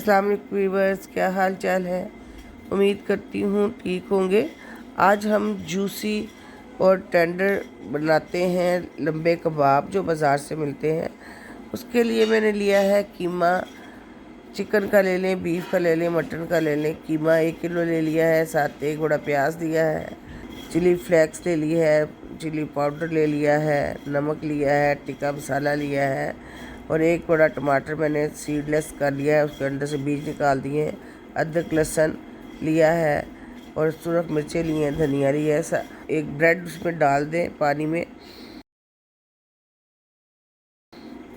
अस्सलाम वालेकुम व्यूअर्स, क्या हाल चाल है। उम्मीद करती हूँ ठीक होंगे। आज हम जूसी और टेंडर बनाते हैं लंबे कबाब जो बाज़ार से मिलते हैं। उसके लिए मैंने लिया है कीमा। चिकन का ले लें, बीफ का ले लें, मटन का ले लें। कीमा 1 किलो ले लिया है, साथ एक बड़ा प्याज लिया है, चिली फ्लेक्स ले लिया है, चिली पाउडर ले लिया है, नमक लिया है, टिक्का मसाला लिया है और एक बड़ा टमाटर मैंने सीडलेस कर लिया है, उसके अंदर से बीज निकाल दिए हैं। अदरक लहसुन लिया है और सुरख मिर्चें लिए हैं, धनिया लिया है। एक ब्रेड उसमें डाल दें,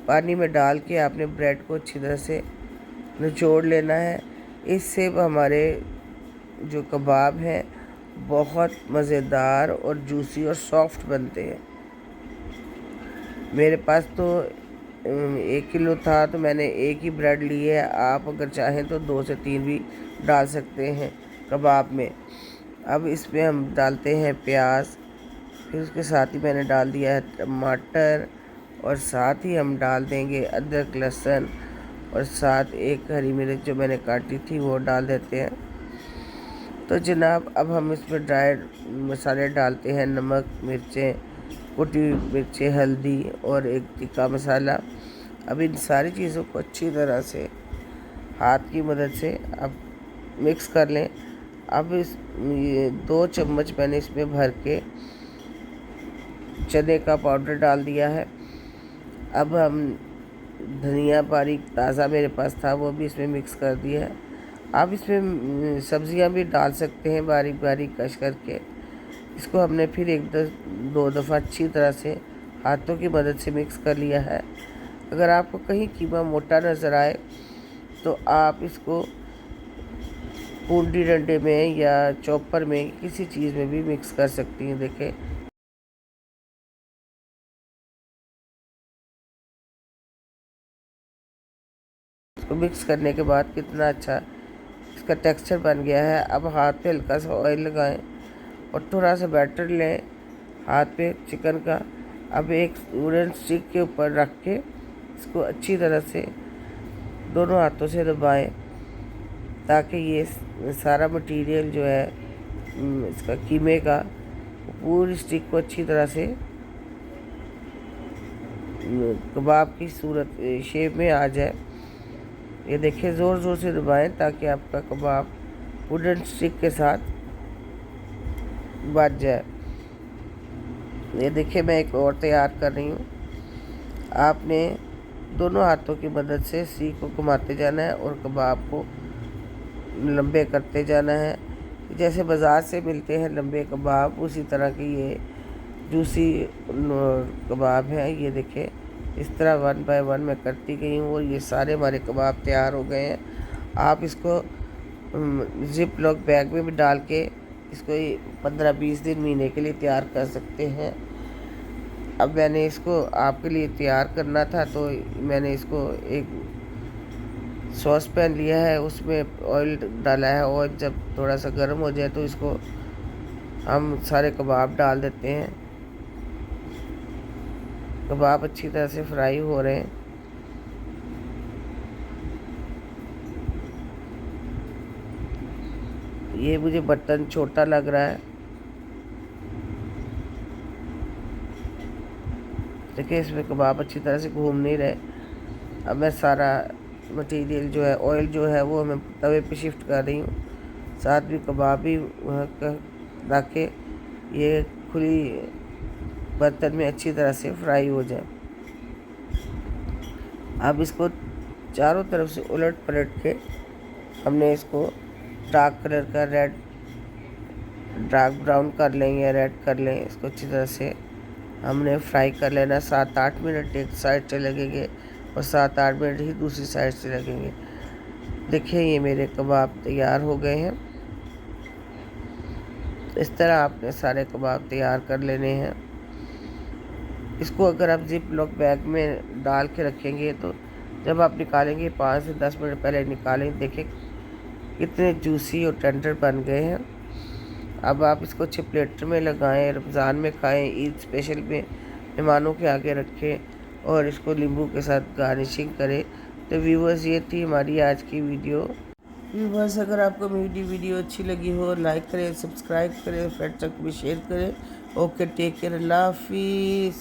पानी में डाल के आपने ब्रेड को अच्छी तरह से निचोड़ लेना है। इससे हमारे जो कबाब हैं बहुत मज़ेदार और जूसी और सॉफ्ट बनते हैं। मेरे पास तो 1 किलो था तो मैंने एक ही ब्रेड ली है। आप अगर चाहें तो 2 से 3 भी डाल सकते हैं कबाब में। अब इसमें हम डालते हैं प्याज, फिर उसके साथ ही मैंने डाल दिया है टमाटर और साथ ही हम डाल देंगे अदरक लहसुन और साथ एक हरी मिर्च जो मैंने काटी थी वो डाल देते हैं। तो जनाब अब हम इसमें ड्राई मसाले डालते हैं, नमक, मिर्चें, कुटी मिर्चें, हल्दी और एक टिक्का मसाला। अब इन सारी चीज़ों को अच्छी तरह से हाथ की मदद से अब मिक्स कर लें। अब ये 2 चम्मच मैंने इसमें भर के चने का पाउडर डाल दिया है। अब हम धनिया बारीक ताज़ा मेरे पास था वो भी इसमें मिक्स कर दिया है। आप इसमें सब्जियां भी डाल सकते हैं बारीक बारीक कश करके। इसको हमने फिर 1-2 दफ़ा अच्छी तरह से हाथों की मदद से मिक्स कर लिया है। अगर आपको कहीं कीमा मोटा नज़र आए तो आप इसको पूंडी डंडे में या चॉपर में किसी चीज़ में भी मिक्स कर सकती हैं। देखें, इसको मिक्स करने के बाद कितना अच्छा इसका टेक्सचर बन गया है। अब हाथ पे हल्का सा ऑयल लगाएं और थोड़ा सा बैटर लें हाथ पे चिकन का। अब एक वुडन स्टिक के ऊपर रख के इसको अच्छी तरह से दोनों हाथों से दबाएं ताकि ये सारा मटेरियल जो है इसका कीमे का पूरी स्टिक को अच्छी तरह से कबाब की सूरत शेप में आ जाए। ये देखिए, ज़ोर ज़ोर से दबाएं ताकि आपका कबाब वुडन स्टिक के साथ बच जाए। ये देखिए, मैं एक और तैयार कर रही हूँ। आपने दोनों हाथों की मदद से स्टिक को घुमाते जाना है और कबाब को लंबे करते जाना है। जैसे बाज़ार से मिलते हैं लंबे कबाब, उसी तरह की ये जूसी कबाब है। ये देखिए, इस तरह 1 बाय 1 मैं करती गई हूँ और ये सारे हमारे कबाब तैयार हो गए हैं। आप इसको जिप लॉक बैग में भी डाल के इसको 15-20 दिन, महीने के लिए तैयार कर सकते हैं। अब मैंने इसको आपके लिए तैयार करना था तो मैंने इसको एक सॉस पैन लिया है, उसमें ऑयल डाला है और जब थोड़ा सा गर्म हो जाए तो इसको हम सारे कबाब डाल देते हैं। कबाब अच्छी तरह से फ्राई हो रहे हैं। ये मुझे बर्तन छोटा लग रहा है। देखिए, इसमें कबाब अच्छी तरह से घूम नहीं रहे। अब मैं सारा मटेरियल जो है, ऑयल जो है वो मैं तवे पे शिफ्ट कर रही हूँ, साथ भी कबाब भी ताकि ये खुली बर्तन में अच्छी तरह से फ्राई हो जाए। अब इसको चारों तरफ से उलट पलट के हमने इसको डार्क कलर का डार्क ब्राउन कर लें या रेड कर लें। इसको अच्छी तरह से हमने फ्राई कर लेना। 7-8 मिनट एक साइड से लगेंगे और 7-8 मिनट ही दूसरी साइड से लगेंगे। देखिए, ये मेरे कबाब तैयार हो गए हैं। इस तरह आपने सारे कबाब तैयार कर लेने हैं। इसको अगर आप जिप लॉक बैग में डाल के रखेंगे तो जब आप निकालेंगे 5 से 10 मिनट पहले निकालें। देखें कितने जूसी और टेंडर बन गए हैं। अब आप इसको अच्छे प्लेटर में लगाएं, रमज़ान में खाएं, ईद स्पेशल में मेहमानों के आगे रखें और इसको नींबू के साथ गार्निशिंग करें तो व्यूवर्स ये थी हमारी आज की वीडियो। व्यूवर्स अगर आपको मेरी वीडियो अच्छी लगी हो लाइक करें, सब्सक्राइब करें, फ्रेंड्स तक भी शेयर करें। ओके, टेक केयर, अल्लाह हाफिज़।